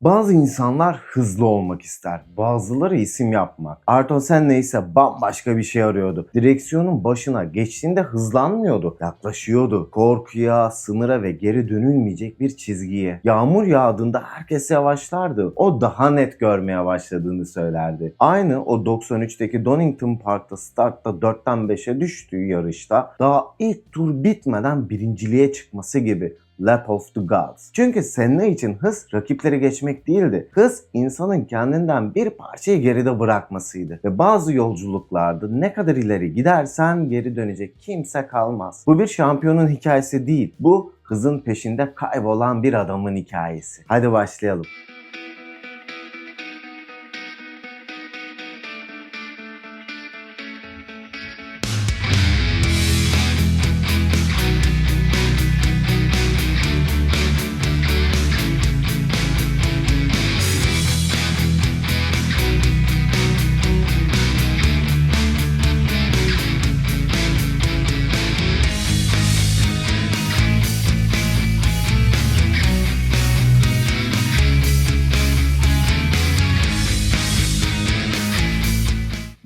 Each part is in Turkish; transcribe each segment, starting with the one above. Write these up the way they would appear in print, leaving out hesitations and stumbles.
Bazı insanlar hızlı olmak ister, bazıları isim yapmak. Ayrton Senna ise bambaşka bir şey arıyordu. Direksiyonun başına geçtiğinde hızlanmıyordu, yaklaşıyordu. Korkuya, sınıra ve geri dönülmeyecek bir çizgiye. Yağmur yağdığında herkes yavaşlardı. O daha net görmeye başladığını söylerdi. Aynı o 93'teki Donington Park'ta startta 4'ten 5'e düştüğü yarışta daha ilk tur bitmeden birinciliğe çıkması gibi. Lap of the Gods. Çünkü Senna için hız rakipleri geçmek değildi. Hız insanın kendinden bir parçayı geride bırakmasıydı. Ve bazı yolculuklarda ne kadar ileri gidersen geri dönecek kimse kalmaz. Bu bir şampiyonun hikayesi değil. Bu hızın peşinde kaybolan bir adamın hikayesi. Hadi başlayalım.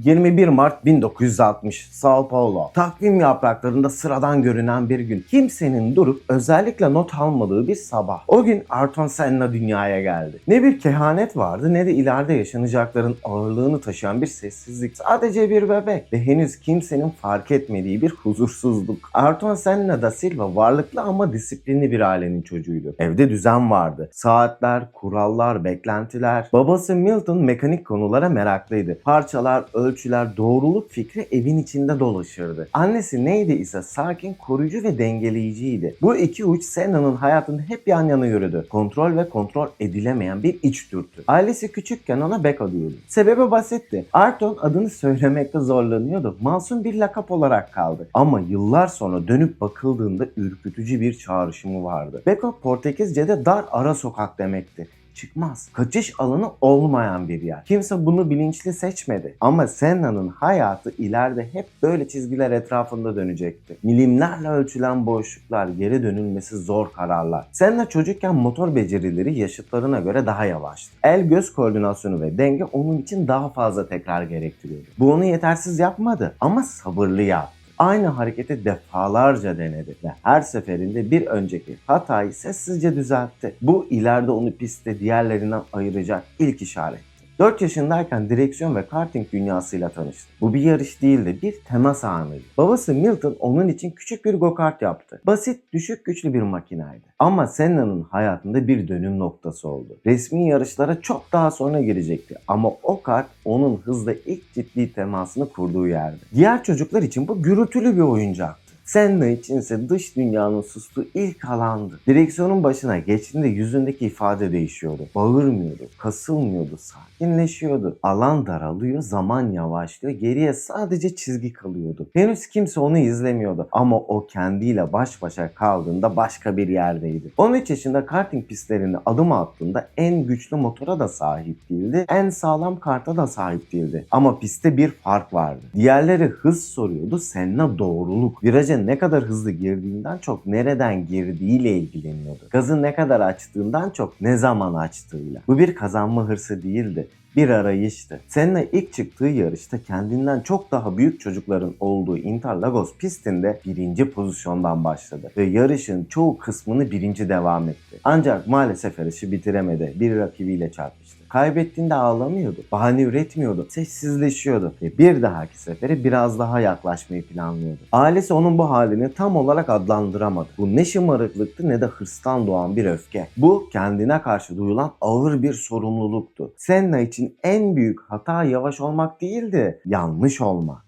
21 Mart 1960 Sao Paulo. Takvim yapraklarında sıradan görünen bir gün. Kimsenin durup özellikle not almadığı bir sabah. O gün Ayrton Senna dünyaya geldi. Ne bir kehanet vardı ne de ileride yaşanacakların ağırlığını taşıyan bir sessizlik. Sadece bir bebek ve henüz kimsenin fark etmediği bir huzursuzluk. Ayrton Senna da Silva varlıklı ama disiplinli bir ailenin çocuğuydu. Evde düzen vardı. Saatler, kurallar, beklentiler. Babası Milton mekanik konulara meraklıydı. Parçalar, ölçüler, doğruluk fikri evin içinde dolaşırdı. Annesi neydi ise sakin, koruyucu ve dengeleyiciydi. Bu iki uç Senna'nın hayatında hep yan yana yürüdü. Kontrol ve kontrol edilemeyen bir iç dürtü. Ailesi küçükken ona Becca diyordu. Sebebi basitti. Ayrton adını söylemekte zorlanıyordu. Masum bir lakap olarak kaldı. Ama yıllar sonra dönüp bakıldığında ürkütücü bir çağrışımı vardı. Becca Portekizce'de dar ara sokak demekti. Çıkmaz. Kaçış alanı olmayan bir yer. Kimse bunu bilinçli seçmedi. Ama Senna'nın hayatı ileride hep böyle çizgiler etrafında dönecekti. Milimlerle ölçülen boşluklar, geri dönülmesi zor kararlar. Senna çocukken motor becerileri yaşıtlarına göre daha yavaştı. El-göz koordinasyonu ve denge onun için daha fazla tekrar gerektiriyordu. Bu onu yetersiz yapmadı ama sabırlı yaptı. Aynı hareketi defalarca denedi ve her seferinde bir önceki hatayı sessizce düzeltti. Bu ileride onu pistte diğerlerinden ayıracak ilk işaretti. 4 yaşındayken direksiyon ve karting dünyasıyla tanıştı. Bu bir yarış değildi, bir temas anıydı. Babası Milton onun için küçük bir go-kart yaptı. Basit, düşük güçlü bir makinaydı. Ama Senna'nın hayatında bir dönüm noktası oldu. Resmi yarışlara çok daha sonra girecekti. Ama o kart onun hızla ilk ciddi temasını kurduğu yerdi. Diğer çocuklar için bu gürültülü bir oyuncaktı. Senna içinse dış dünyanın sustuğu ilk alandı. Direksiyonun başına geçtiğinde yüzündeki ifade değişiyordu. Bağırmıyordu, kasılmıyordu, sakinleşiyordu. Alan daralıyor, zaman yavaşlıyor, geriye sadece çizgi kalıyordu. Henüz kimse onu izlemiyordu ama o kendiyle baş başa kaldığında başka bir yerdeydi. 13 yaşında karting pistlerine adım attığında en güçlü motora da sahip değildi, en sağlam karta da sahip değildi. Ama pistte bir fark vardı. Diğerleri hız soruyordu, Senna doğruluk. Viraja ne kadar hızlı girdiğinden çok nereden girdiğiyle ilgileniyordu. Gazı ne kadar açtığından çok ne zaman açtığıyla. Bu bir kazanma hırsı değildi. Bir arayıştı. Senna ilk çıktığı yarışta kendinden çok daha büyük çocukların olduğu Interlagos pistinde birinci pozisyondan başladı. Ve yarışın çoğu kısmını birinci devam etti. Ancak maalesef yarışı bitiremedi. Bir rakibiyle çarpıştı. Kaybettiğinde ağlamıyordu. Bahane üretmiyordu. Sessizleşiyordu. Ve bir dahaki sefere biraz daha yaklaşmayı planlıyordu. Ailesi onun bu halini tam olarak adlandıramadı. Bu ne şımarıklıktı ne de hırstan doğan bir öfke. Bu kendine karşı duyulan ağır bir sorumluluktu. Senna için en büyük hata yavaş olmak değildi, yanlış olmak.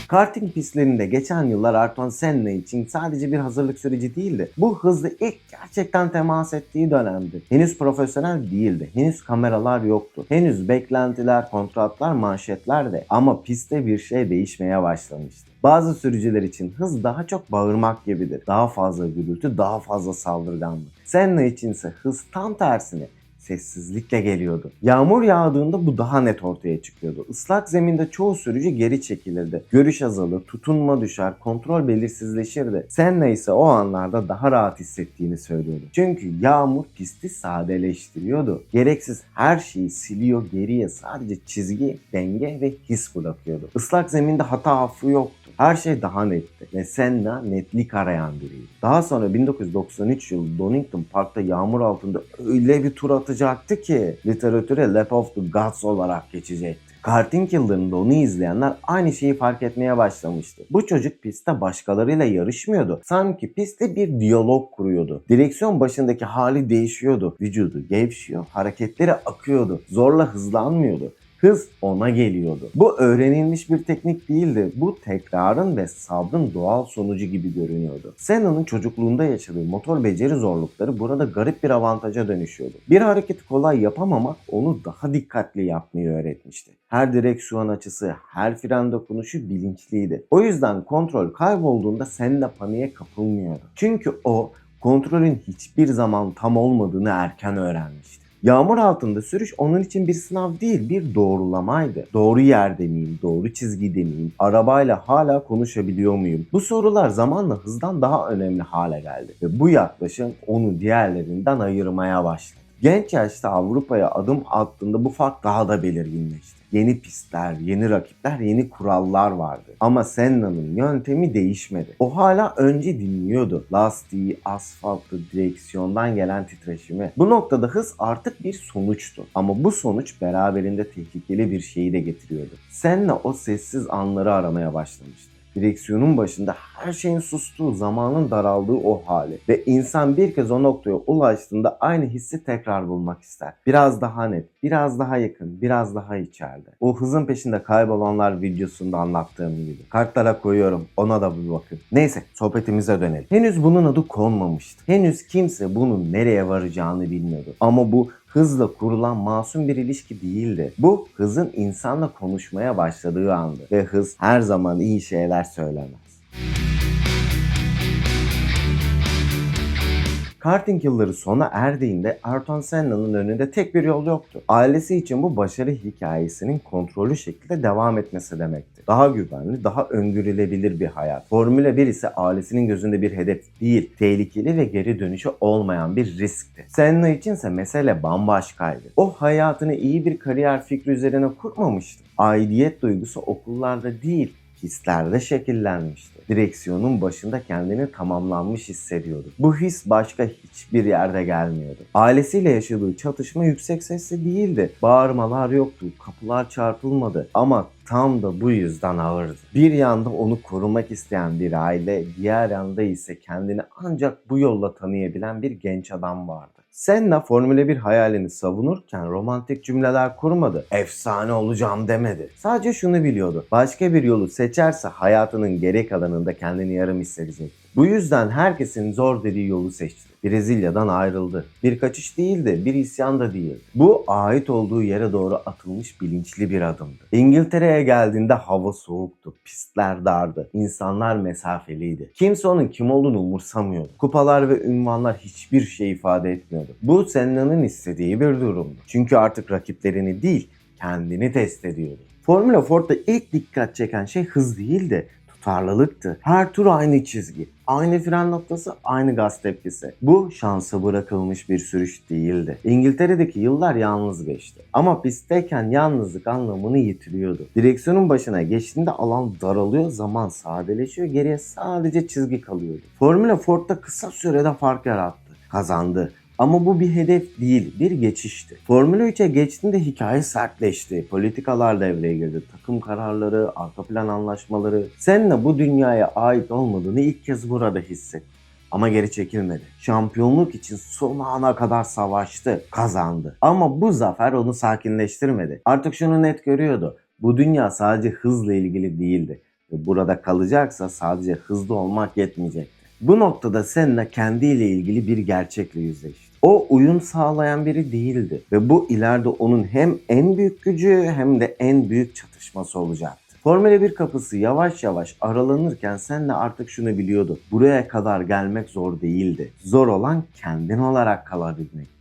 Karting pistlerinde geçen yıllar Ayrton Senna için sadece bir hazırlık süreci değildi. Bu hızla ilk gerçekten temas ettiği dönemdi. Henüz profesyonel değildi. Henüz kameralar yoktu. Henüz beklentiler, kontratlar, manşetlerdi. Ama pistte bir şey değişmeye başlamıştı. Bazı sürücüler için hız daha çok bağırmak gibidir. Daha fazla gürültü, daha fazla saldırganlık. Senna içinse hız tam tersine sessizlikle geliyordu. Yağmur yağdığında bu daha net ortaya çıkıyordu. Islak zeminde çoğu sürücü geri çekilirdi. Görüş azalır, tutunma düşer, kontrol belirsizleşirdi. Senna ise o anlarda daha rahat hissettiğini söylüyordu. Çünkü yağmur pisti sadeleştiriyordu. Gereksiz her şeyi siliyor, geriye sadece çizgi, denge ve his bırakıyordu. Islak zeminde hata affı yoktu. Her şey daha netti ve Senna netlik arayan biriydi. Daha sonra 1993 yılı Donington Park'ta yağmur altında öyle bir tur atacaktı ki literatüre Lap of the Gods olarak geçecekti. Karting yıllarında onu izleyenler aynı şeyi fark etmeye başlamıştı. Bu çocuk pistte başkalarıyla yarışmıyordu. Sanki pistte bir diyalog kuruyordu. Direksiyon başındaki hali değişiyordu. Vücudu gevşiyor, hareketleri akıyordu. Zorla hızlanmıyordu. Hız ona geliyordu. Bu öğrenilmiş bir teknik değildi. Bu tekrarın ve sabrın doğal sonucu gibi görünüyordu. Senna'nın çocukluğunda yaşadığı motor beceri zorlukları burada garip bir avantaja dönüşüyordu. Bir hareketi kolay yapamamak onu daha dikkatli yapmayı öğretmişti. Her direksiyon açısı, her fren dokunuşu bilinçliydi. O yüzden kontrol kaybolduğunda Senna paniğe kapılmıyordu. Çünkü o kontrolün hiçbir zaman tam olmadığını erken öğrenmişti. Yağmur altında sürüş onun için bir sınav değil, bir doğrulamaydı. Doğru yerde miyim, doğru çizgide miyim, arabayla hala konuşabiliyor muyum? Bu sorular zamanla hızdan daha önemli hale geldi ve bu yaklaşım onu diğerlerinden ayırmaya başladı. Genç yaşta Avrupa'ya adım attığında bu fark daha da belirginleşti. Yeni pistler, yeni rakipler, yeni kurallar vardı. Ama Senna'nın yöntemi değişmedi. O hala önce dinliyordu. Lastiği, asfaltı, direksiyondan gelen titreşimi. Bu noktada hız artık bir sonuçtu. Ama bu sonuç beraberinde tehlikeli bir şeyi de getiriyordu. Senna o sessiz anları aramaya başlamıştı. Direksiyonun başında her şeyin sustuğu, zamanın daraldığı o hali. Ve insan bir kez o noktaya ulaştığında aynı hissi tekrar bulmak ister. Biraz daha net, biraz daha yakın, biraz daha içeride. O hızın peşinde kaybolanlar videosunda anlattığım gibi. Kartlara koyuyorum, ona da bir bakın. Neyse, sohbetimize dönelim. Henüz bunun adı konmamıştı. Henüz kimse bunun nereye varacağını bilmiyordu. Ama bu hızla kurulan masum bir ilişki değildi. Bu hızın insanla konuşmaya başladığı andı. Ve hız her zaman iyi şeyler söylemez. Karting yılları sona erdiğinde Ayrton Senna'nın önünde tek bir yol yoktu. Ailesi için bu başarı hikayesinin kontrollü şekilde devam etmesi demekti. Daha güvenli, daha öngörülebilir bir hayat. Formula 1 ise ailesinin gözünde bir hedef değil, tehlikeli ve geri dönüşü olmayan bir riskti. Senna içinse mesele bambaşkaydı. O hayatını iyi bir kariyer fikri üzerine kurmamıştı. Aidiyet duygusu okullarda değil, hislerde şekillenmişti. Direksiyonun başında kendini tamamlanmış hissediyordu. Bu his başka hiçbir yerde gelmiyordu. Ailesiyle yaşadığı çatışma yüksek sesli değildi. Bağırmalar yoktu, kapılar çarpılmadı ama tam da bu yüzden ağırdı. Bir yanda onu korumak isteyen bir aile, diğer yanda ise kendini ancak bu yolla tanıyabilen bir genç adam vardı. Senna Formula 1 hayalini savunurken romantik cümleler kurmadı. Efsane olacağım demedi. Sadece şunu biliyordu. Başka bir yolu seçerse hayatının geri kalanında kendini yarım hissedecekti. Bu yüzden herkesin zor dediği yolu seçti. Brezilya'dan ayrıldı. Bir kaçış değildi, bir isyan da değildi. Bu ait olduğu yere doğru atılmış bilinçli bir adımdı. İngiltere'ye geldiğinde hava soğuktu, pistler dardı, insanlar mesafeliydi. Kimse onun kim olduğunu umursamıyordu. Kupalar ve ünvanlar hiçbir şey ifade etmiyordu. Bu Senna'nın istediği bir durumdu. Çünkü artık rakiplerini değil, kendini test ediyordu. Formula 4'da ilk dikkat çeken şey hız değildi, tutarlılıktı. Her tur aynı çizgi, aynı fren noktası, aynı gaz tepkisi. Bu şansa bırakılmış bir sürüş değildi. İngiltere'deki yıllar yalnız geçti. Ama pistteyken yalnızlık anlamını yitiriyordu. Direksiyonun başına geçtiğinde alan daralıyor, zaman sadeleşiyor, geriye sadece çizgi kalıyordu. Formula 4'da kısa sürede fark yarattı, kazandı. Ama bu bir hedef değil, bir geçişti. Formula 3'e geçtiğinde hikaye sertleşti. Politikalar devreye girdi. Takım kararları, arka plan anlaşmaları. Senna bu dünyaya ait olmadığını ilk kez burada hissetti. Ama geri çekilmedi. Şampiyonluk için son ana kadar savaştı, kazandı. Ama bu zafer onu sakinleştirmedi. Artık şunu net görüyordu. Bu dünya sadece hızla ilgili değildi. Ve burada kalacaksa sadece hızlı olmak yetmeyecekti. Bu noktada Senna kendiyle ilgili bir gerçekle yüzleşti. O uyum sağlayan biri değildi ve bu ileride onun hem en büyük gücü hem de en büyük çatışması olacaktı. Formula 1 kapısı yavaş yavaş aralanırken Senna artık şunu biliyordu. Buraya kadar gelmek zor değildi. Zor olan kendin olarak kalabilmekti.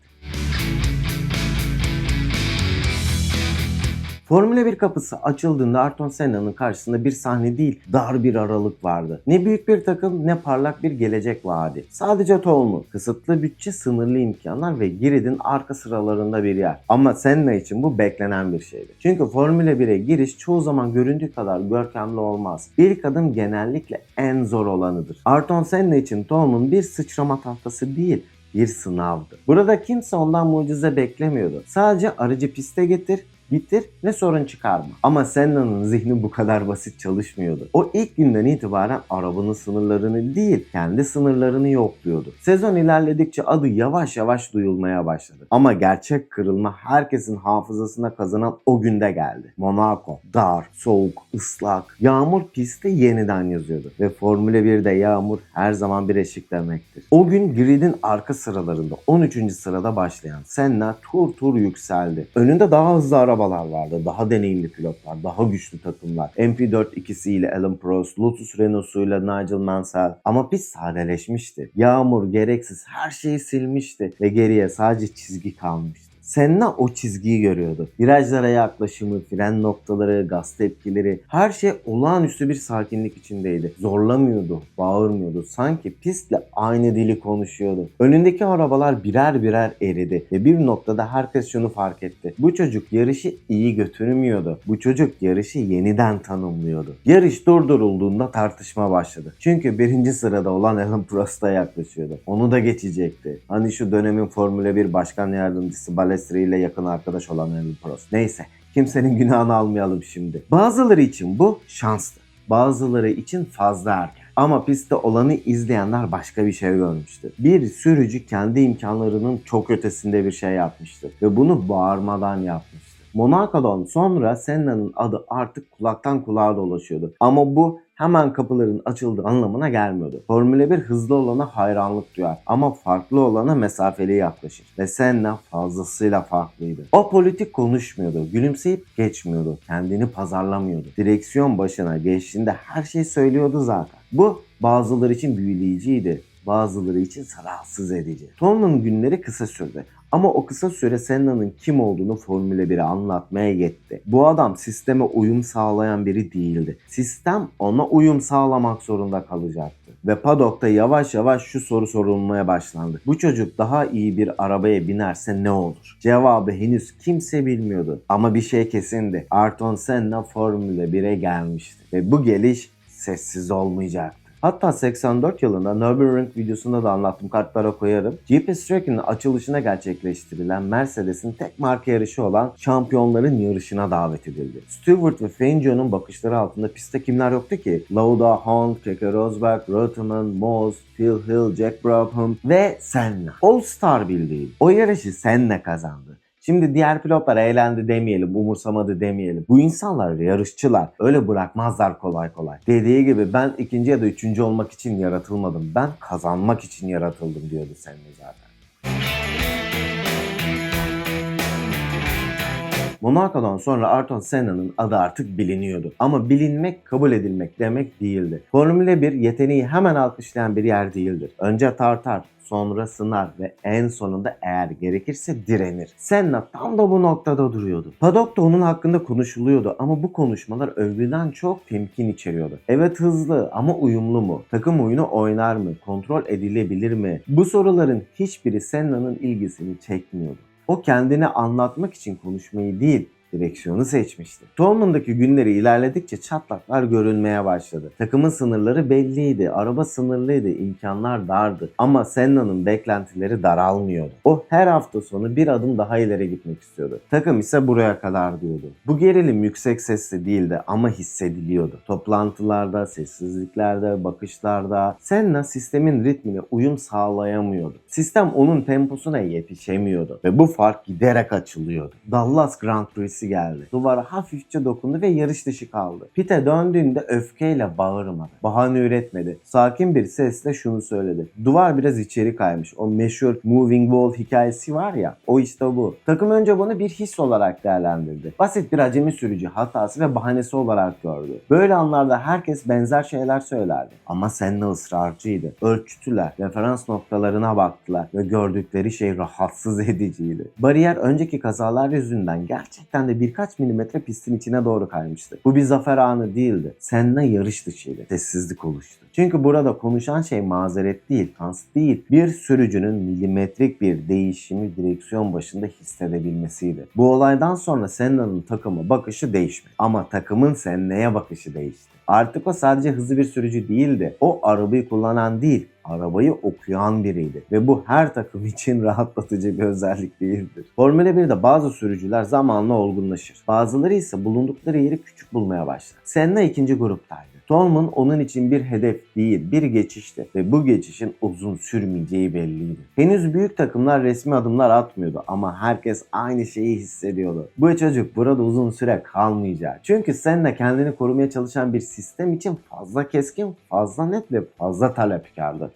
Formula 1 kapısı açıldığında Ayrton Senna'nın karşısında bir sahne değil, dar bir aralık vardı. Ne büyük bir takım ne parlak bir gelecek vaadi. Sadece tohumu, kısıtlı bütçe, sınırlı imkanlar ve gridin arka sıralarında bir yer. Ama Senna için bu beklenen bir şeydi. Çünkü Formula 1'e giriş çoğu zaman göründüğü kadar görkemli olmaz. İlk adım genellikle en zor olanıdır. Ayrton Senna için tohumun bir sıçrama tahtası değil, bir sınavdı. Burada kimse ondan mucize beklemiyordu. Sadece aracı piste getir, bitir ve sorun çıkarma. Ama Senna'nın zihni bu kadar basit çalışmıyordu. O ilk günden itibaren arabanın sınırlarını değil, kendi sınırlarını yokluyordu. Sezon ilerledikçe adı yavaş yavaş duyulmaya başladı. Ama gerçek kırılma herkesin hafızasına kazanan o günde geldi. Monaco, dar, soğuk, ıslak, yağmur pisti yeniden yazıyordu. Ve Formula 1'de yağmur her zaman bir eşik demektir. O gün gridin arka sıralarında 13. sırada başlayan Senna tur tur yükseldi. Önünde daha hızlı arabalar vardı, daha deneyimli pilotlar, daha güçlü takımlar. MP4 ikisiyle Alain Prost, Lotus Renault'suyla Nigel Mansell. Ama pist sadeleşmişti. Yağmur gereksiz her şeyi silmişti ve geriye sadece çizgi kalmıştı. Senna o çizgiyi görüyordu. Virajlara yaklaşımı, fren noktaları, gaz tepkileri, her şey olağanüstü bir sakinlik içindeydi. Zorlamıyordu, bağırmıyordu. Sanki pistle aynı dili konuşuyordu. Önündeki arabalar birer birer eridi ve bir noktada herkes şunu fark etti. Bu çocuk yarışı iyi götürmüyordu. Bu çocuk yarışı yeniden tanımlıyordu. Yarış durdurulduğunda tartışma başladı. Çünkü birinci sırada olan Alain Prost'a yaklaşıyordu. Onu da geçecekti. Hani şu dönemin Formula 1 başkan yardımcısı Balestri ile yakın arkadaş olan Alain Prost. Neyse, kimsenin günahını almayalım şimdi. Bazıları için bu şanstı. Bazıları için fazla erken. Ama pistte olanı izleyenler başka bir şey görmüştü. Bir sürücü kendi imkanlarının çok ötesinde bir şey yapmıştı. Ve bunu bağırmadan yapmıştı. Monaco'dan sonra Senna'nın adı artık kulaktan kulağa dolaşıyordu. Ama bu hemen kapıların açıldığı anlamına gelmiyordu. Formula 1 hızlı olana hayranlık duyar ama farklı olana mesafeli yaklaşır. Ve Senna fazlasıyla farklıydı. O politik konuşmuyordu, gülümseyip geçmiyordu, kendini pazarlamıyordu. Direksiyon başına geçtiğinde her şeyi söylüyordu zaten. Bu bazıları için büyüleyiciydi, bazıları için rahatsız edici. Ton'un günleri kısa sürdü. Ama o kısa süre Senna'nın kim olduğunu Formula 1'e anlatmaya yetti. Bu adam sisteme uyum sağlayan biri değildi. Sistem ona uyum sağlamak zorunda kalacaktı. Ve paddock'ta yavaş yavaş şu soru sorulmaya başlandı. Bu çocuk daha iyi bir arabaya binerse ne olur? Cevabı henüz kimse bilmiyordu. Ama bir şey kesindi. Ayrton Senna Formula 1'e gelmişti. Ve bu geliş sessiz olmayacaktı. Hatta 84 yılında Nürburgring videosunda da anlattım, kartlara koyarım. GP-Strecken'in açılışına gerçekleştirilen Mercedes'in tek marka yarışı olan Şampiyonların yarışına davet edildi. Stewart ve Fangio'nun bakışları altında pistte kimler yoktu ki? Lauda, Hunt, Keke Rosberg, Reutemann, Moss, Phil Hill, Jack Brabham ve Senna. All Star bildiği. O yarışı Senna kazandı. Şimdi diğer pilotlar eğlendi demeyelim, umursamadı demeyelim. Bu insanlar yarışçılar. Öyle bırakmazlar kolay kolay. Dediği gibi ben ikinci ya da üçüncü olmak için yaratılmadım. Ben kazanmak için yaratıldım diyordu Senna zaten. Monaco'dan sonra Ayrton Senna'nın adı artık biliniyordu. Ama bilinmek kabul edilmek demek değildi. Formula 1 yeteneği hemen alkışlayan bir yer değildir. Önce tartar, sonra sınar ve en sonunda eğer gerekirse direnir. Senna tam da bu noktada duruyordu. Paddock'ta onun hakkında konuşuluyordu ama bu konuşmalar övgüden çok temkin içeriyordu. Evet, hızlı ama uyumlu mu? Takım oyunu oynar mı? Kontrol edilebilir mi? Bu soruların hiçbiri Senna'nın ilgisini çekmiyordu. O kendini anlatmak için konuşmayı değil, direksiyonu seçmişti. Toleman'daki günleri ilerledikçe çatlaklar görülmeye başladı. Takımın sınırları belliydi, araba sınırlıydı, imkanlar dardı. Ama Senna'nın beklentileri daralmıyordu. O her hafta sonu bir adım daha ileri gitmek istiyordu. Takım ise buraya kadar diyordu. Bu gerilim yüksek sesli değildi ama hissediliyordu. Toplantılarda, sessizliklerde, bakışlarda Senna sistemin ritmine uyum sağlayamıyordu. Sistem onun temposuna yetişemiyordu ve bu fark giderek açılıyordu. Dallas Grand Prix'si geldi. Duvara hafifçe dokundu ve yarış dışı kaldı. Pite döndüğünde öfkeyle bağırmadı. Bahane üretmedi. Sakin bir sesle şunu söyledi. Duvar biraz içeri kaymış. O meşhur moving wall hikayesi var ya, o işte bu. Takım önce bunu bir his olarak değerlendirdi. Basit bir acemi sürücü hatası ve bahanesi olarak gördü. Böyle anlarda herkes benzer şeyler söylerdi. Ama Senna ısrarcıydı. Ölçtüler, referans noktalarına baktılar ve gördükleri şey rahatsız ediciydi. Bariyer önceki kazalar yüzünden gerçekten de birkaç milimetre pistin içine doğru kaymıştı. Bu bir zafer anı değildi. Senna yarış dışıydı. Sessizlik oluştu. Çünkü burada konuşan şey mazeret değil, kans değil. Bir sürücünün milimetrik bir değişimi direksiyon başında hissedebilmesiydi. Bu olaydan sonra Senna'nın takımı bakışı değişmedi. Ama takımın Senna'ya bakışı değişti. Artık o sadece hızlı bir sürücü değildi. O arabayı kullanan değil, arabayı okuyan biriydi. Ve bu her takım için rahatlatıcı bir özellik değildir. Formula 1'de bazı sürücüler zamanla olgunlaşır. Bazıları ise bulundukları yeri küçük bulmaya başlar. Senna ikinci gruptaydı. Tolman onun için bir hedef değil, bir geçişti ve bu geçişin uzun sürmeyeceği belliydi. Henüz büyük takımlar resmi adımlar atmıyordu ama herkes aynı şeyi hissediyordu. Bu çocuk burada uzun süre kalmayacak. Çünkü Senna kendini korumaya çalışan bir sistem için fazla keskin, fazla net ve fazla talepkardı.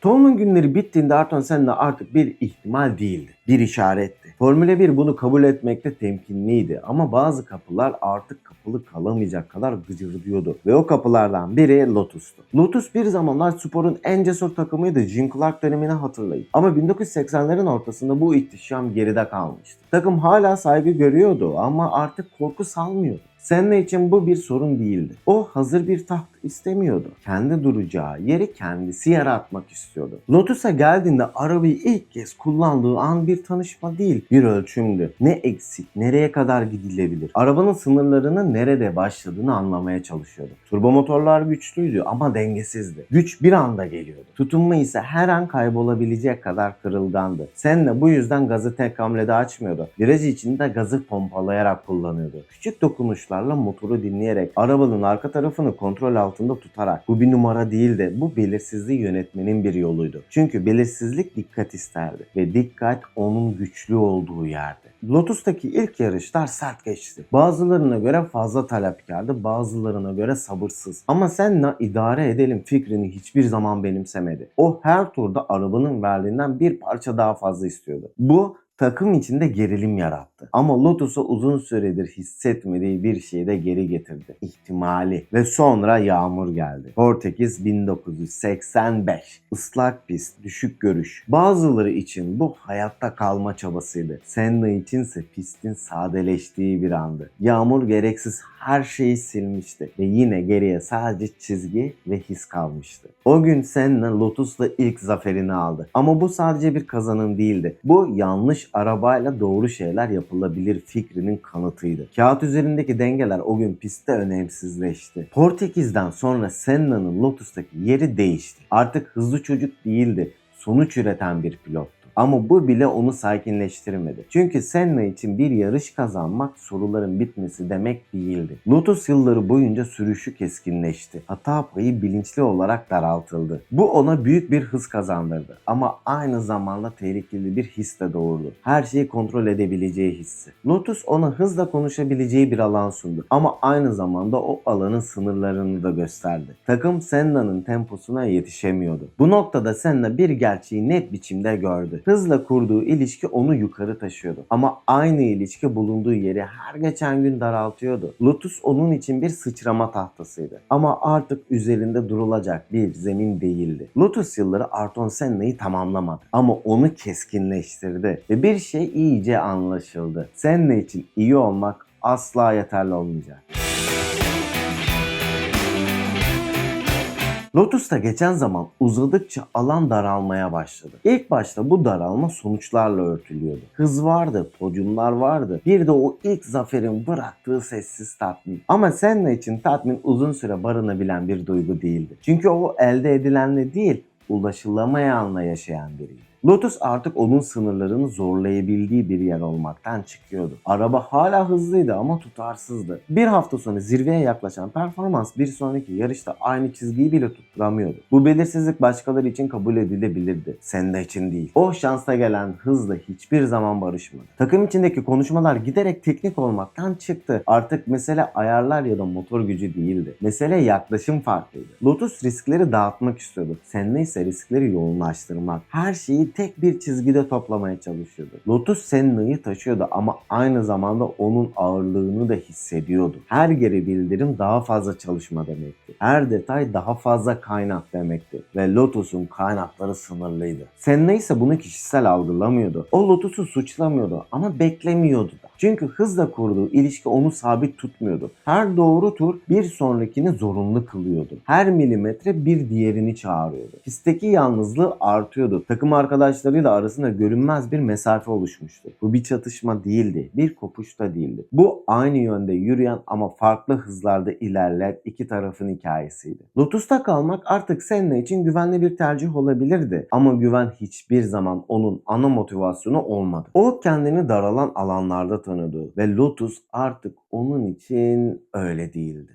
Tolman günleri bittiğinde Ayrton Senna artık bir ihtimal değildi, bir işaretti. Formula 1 bunu kabul etmekte temkinliydi ama bazı kapılar artık kapalı kalamayacak kadar gıcırdıyordu ve o kapılardan biri Lotus'tu. Lotus bir zamanlar sporun en cesur takımıydı. Jim Clark dönemini hatırlayın. Ama 1980'lerin ortasında bu ihtişam geride kalmıştı. Takım hala saygı görüyordu ama artık korku salmıyordu. Senna için bu bir sorun değildi. O hazır bir taht istemiyordu. Kendi duracağı yeri kendisi yaratmak istiyordu. Lotus'a geldiğinde arabayı ilk kez kullandığı an bir tanışma değil, bir ölçümdü. Ne eksik, nereye kadar gidilebilir? Arabanın sınırlarının nerede başladığını anlamaya çalışıyordu. Turbo motorlar güçlüydü ama dengesizdi. Güç bir anda geliyordu. Tutunma ise her an kaybolabilecek kadar kırılgandı. Senna bu yüzden gazı tek hamlede açmıyordu. Viraj içinde gazı pompalayarak kullanıyordu. Küçük dokunuşlarla motoru dinleyerek, arabanın arka tarafını kontrol altında tutarak. Bu bir numara değildi. Bu belirsizliği yönetmenin bir yoluydu. Çünkü belirsizlik dikkat isterdi ve dikkat onun güçlü olduğu yerdi. Lotus'taki ilk yarışlar sert geçti. Bazılarına göre fazla talepkardı, bazılarına göre sabırsız. Ama Senna idare edelim fikrini hiçbir zaman benimsemedi. O her turda arabanın verdiğinden bir parça daha fazla istiyordu. Bu takım içinde gerilim yarattı. Ama Lotus'a uzun süredir hissetmediği bir şeyi de geri getirdi. İhtimali. Ve sonra yağmur geldi. Portekiz 1985. Islak pist, düşük görüş. Bazıları için bu hayatta kalma çabasıydı. Senna içinse pistin sadeleştiği bir andı. Yağmur gereksiz her şeyi silmişti. Ve yine geriye sadece çizgi ve his kalmıştı. O gün Senna Lotus'la ilk zaferini aldı. Ama bu sadece bir kazanım değildi. Bu yanlış arabayla doğru şeyler yapılabilir fikrinin kanıtıydı. Kağıt üzerindeki dengeler o gün pistte önemsizleşti. Portekiz'den sonra Senna'nın Lotus'taki yeri değişti. Artık hızlı çocuk değildi. Sonuç üreten bir pilottu. Ama bu bile onu sakinleştirmedi. Çünkü Senna için bir yarış kazanmak soruların bitmesi demek değildi. Lotus yılları boyunca sürüşü keskinleşti. Hata payı bilinçli olarak daraltıldı. Bu ona büyük bir hız kazandırdı. Ama aynı zamanda tehlikeli bir his de doğurdu. Her şeyi kontrol edebileceği hissi. Lotus ona hızla konuşabileceği bir alan sundu. Ama aynı zamanda o alanın sınırlarını da gösterdi. Takım Senna'nın temposuna yetişemiyordu. Bu noktada Senna bir gerçeği net biçimde gördü. Hızla kurduğu ilişki onu yukarı taşıyordu. Ama aynı ilişki bulunduğu yeri her geçen gün daraltıyordu. Lotus onun için bir sıçrama tahtasıydı. Ama artık üzerinde durulacak bir zemin değildi. Lotus yılları Ayrton Senna'yı tamamlamadı. Ama onu keskinleştirdi. Ve bir şey iyice anlaşıldı. Senna için iyi olmak asla yeterli olmayacak. Lotus'ta geçen zaman uzadıkça alan daralmaya başladı. İlk başta bu daralma sonuçlarla örtülüyordu. Hız vardı, podyumlar vardı. Bir de o ilk zaferin bıraktığı sessiz tatmin. Ama Senna için tatmin uzun süre barınabilen bir duygu değildi. Çünkü o elde edilenle değil, ulaşılamayanla yaşayan biriydi. Lotus artık onun sınırlarını zorlayabildiği bir yer olmaktan çıkıyordu. Araba hala hızlıydı ama tutarsızdı. Bir hafta sonra zirveye yaklaşan performans bir sonraki yarışta aynı çizgiyi bile tutturamıyordu. Bu belirsizlik başkaları için kabul edilebilirdi. Senna için değil. O şansa gelen hızla hiçbir zaman barışmadı. Takım içindeki konuşmalar giderek teknik olmaktan çıktı. Artık mesele ayarlar ya da motor gücü değildi. Mesele yaklaşım farklıydı. Lotus riskleri dağıtmak istiyordu. Senna ise riskleri yoğunlaştırmak. Her şeyi hepsini tek bir çizgide toplamaya çalışıyordu. Lotus Senna'yı taşıyordu ama aynı zamanda onun ağırlığını da hissediyordu. Her geri bildirim daha fazla çalışma demekti. Her detay daha fazla kaynak demekti. Ve Lotus'un kaynakları sınırlıydı. Senna ise bunu kişisel algılamıyordu. O Lotus'u suçlamıyordu ama beklemiyordu da. Çünkü hızla kurduğu ilişki onu sabit tutmuyordu. Her doğru tur bir sonrakini zorunlu kılıyordu. Her milimetre bir diğerini çağırıyordu. Pistteki yalnızlığı artıyordu. Takım arkadaşlarıyla arasında görünmez bir mesafe oluşmuştu. Bu bir çatışma değildi, bir kopuş da değildi. Bu aynı yönde yürüyen ama farklı hızlarda ilerleyen iki tarafın hikayesiydi. Lotus'ta kalmak artık Senna için güvenli bir tercih olabilirdi. Ama güven hiçbir zaman onun ana motivasyonu olmadı. O kendini daralan alanlarda tanıdı ve Lotus artık onun için öyle değildi.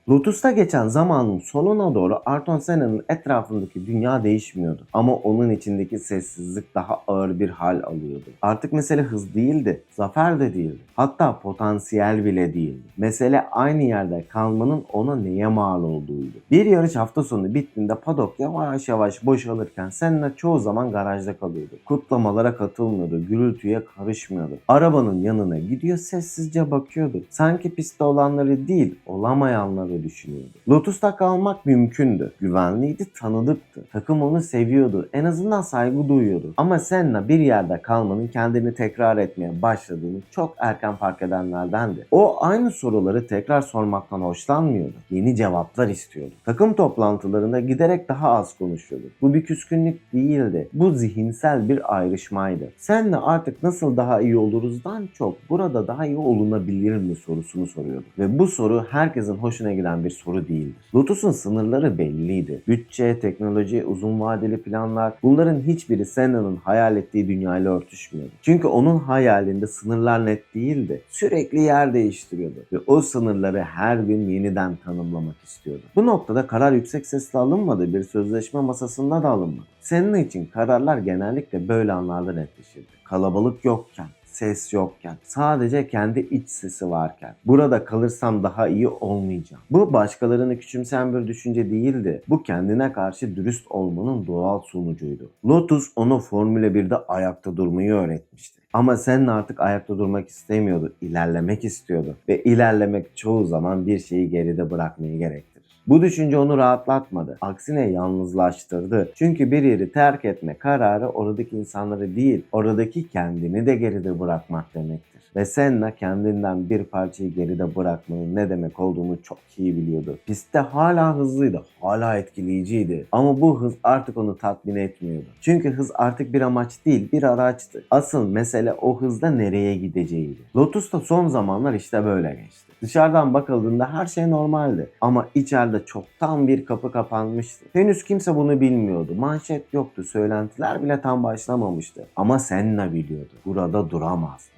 Lotus'ta geçen zamanın sonuna doğru Ayrton Senna'nın etrafındaki dünya değişmiyordu. Ama onun içindeki sessizlik daha ağır bir hal alıyordu. Artık mesele hız değildi, zafer de değildi. Hatta potansiyel bile değildi. Mesele aynı yerde kalmanın ona neye mal olduğuydu. Bir yarış hafta sonu bittiğinde paddock yavaş yavaş boşalırken Senna çoğu zaman garajda kalıyordu. Kutlamalara katılmıyordu, gürültüye karışmıyordu. Arabanın yanına gidiyor sessizce bakıyordu. Sanki pistte olanları değil, olamayanları düşünüyordu. Lotus'ta kalmak mümkündü. Güvenliydi, tanıdıktı. Takım onu seviyordu. En azından saygı duyuyordu. Ama Senna bir yerde kalmanın kendini tekrar etmeye başladığını çok erken fark edenlerdendi. O aynı soruları tekrar sormaktan hoşlanmıyordu. Yeni cevaplar istiyordu. Takım toplantılarında giderek daha az konuşuyordu. Bu bir küskünlük değildi. Bu zihinsel bir ayrışmaydı. Senna artık nasıl daha iyi oluruzdan çok burada daha iyi olunabilir mi sorusunu soruyordu. Ve bu soru herkesin hoşuna giden bir soru değildir. Lotus'un sınırları belliydi. Bütçe, teknoloji, uzun vadeli planlar, bunların hiçbiri Senna'nın hayal ettiği dünyayla örtüşmüyordu. Çünkü onun hayalinde sınırlar net değildi. Sürekli yer değiştiriyordu ve o sınırları her gün yeniden tanımlamak istiyordu. Bu noktada karar yüksek sesle alınmadı, bir sözleşme masasında da alınmadı. Senna için kararlar genellikle böyle anlarda netleşirdi. Kalabalık yokken, ses yokken, sadece kendi iç sesi varken, burada kalırsam daha iyi olmayacağım. Bu başkalarını küçümseyen bir düşünce değildi. Bu kendine karşı dürüst olmanın doğal sonucuydu. Lotus onu Formula 1'de ayakta durmayı öğretmişti. Ama Senna artık ayakta durmak istemiyordu, ilerlemek istiyordu. Ve ilerlemek çoğu zaman bir şeyi geride bırakmayı gerektirir. Bu düşünce onu rahatlatmadı. Aksine yalnızlaştırdı. Çünkü bir yeri terk etme kararı oradaki insanları değil, oradaki kendini de geride bırakmak demektir. Ve Senna kendinden bir parçayı geride bırakmanın ne demek olduğunu çok iyi biliyordu. Pistte hala hızlıydı, hala etkileyiciydi. Ama bu hız artık onu tatmin etmiyordu. Çünkü hız artık bir amaç değil, bir araçtı. Asıl mesele o hızda nereye gideceğiydi. Lotus'ta son zamanlar işte böyle geçti. Dışarıdan bakıldığında her şey normaldi ama içeride çoktan bir kapı kapanmıştı. Henüz kimse bunu bilmiyordu. Manşet yoktu, söylentiler bile tam başlamamıştı. Ama Senna biliyordu. Burada duramazdı.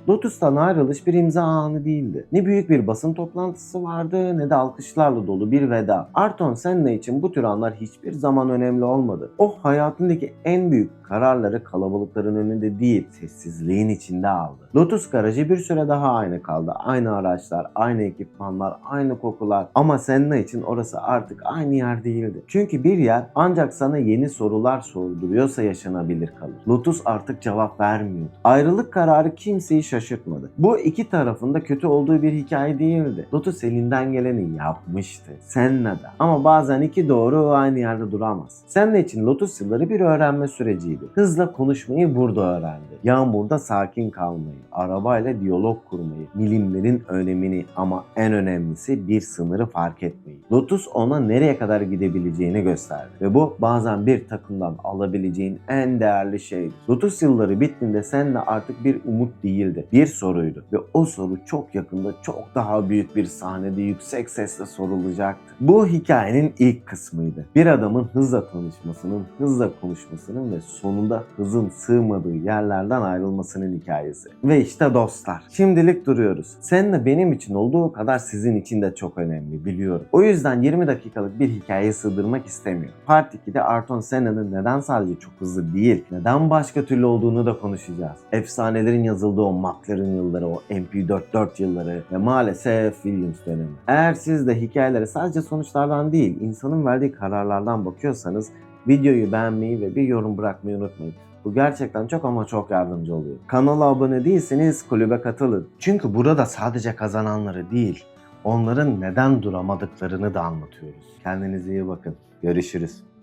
Lotus'tan ayrılış bir imza anı değildi. Ne büyük bir basın toplantısı vardı ne de alkışlarla dolu bir veda. Ayrton Senna için bu tür anlar hiçbir zaman önemli olmadı. O hayatındaki en büyük kararları kalabalıkların önünde değil, sessizliğin içinde aldı. Lotus garajı bir süre daha aynı kaldı. Aynı araçlar, aynı ekipmanlar, aynı kokular. Ama Senna için orası artık aynı yer değildi. Çünkü bir yer ancak sana yeni sorular sorduruyorsa yaşanabilir kalır. Lotus artık cevap vermiyordu. Ayrılık kararı kimseyi şaşırtmadı. Bu iki tarafın da kötü olduğu bir hikaye değildi. Lotus elinden geleni yapmıştı. Senna da. Ama bazen iki doğru aynı yerde duramaz. Senna için Lotus yılları bir öğrenme süreciydi. Hızla konuşmayı burada öğrendi. Yağmurda sakin kalmayı, arabayla diyalog kurmayı, milimlerin önemini ama en önemlisi bir sınırı fark etmeyi. Lotus ona nereye kadar gidebileceğini gösterdi. Ve bu bazen bir takımdan alabileceğin en değerli şeydi. Lotus yılları bittiğinde Senna artık bir umut değildi. Bir soruydu. Ve o soru çok yakında çok daha büyük bir sahnede yüksek sesle sorulacaktı. Bu hikayenin ilk kısmıydı. Bir adamın hızla tanışmasının, hızla konuşmasının ve sonunda hızın sığmadığı yerlerden ayrılmasının hikayesi. Ve işte dostlar, şimdilik duruyoruz. Senna benim için olduğu kadar sizin için de çok önemli biliyorum. O yüzden 20 dakikalık bir hikaye sığdırmak istemiyorum. Part 2'de Ayrton Senna'nın neden sadece çok hızlı değil, neden başka türlü olduğunu da konuşacağız. Efsanelerin yazıldığı o McLaren yılları, o MP44 yılları ve maalesef Williams dönemi. Eğer siz de hikayelere sadece sonuçlardan değil, insanın verdiği kararlardan bakıyorsanız videoyu beğenmeyi ve bir yorum bırakmayı unutmayın. Bu gerçekten çok ama çok yardımcı oluyor. Kanala abone değilseniz kulübe katılın. Çünkü burada sadece kazananları değil, onların neden duramadıklarını da anlatıyoruz. Kendinize iyi bakın. Görüşürüz.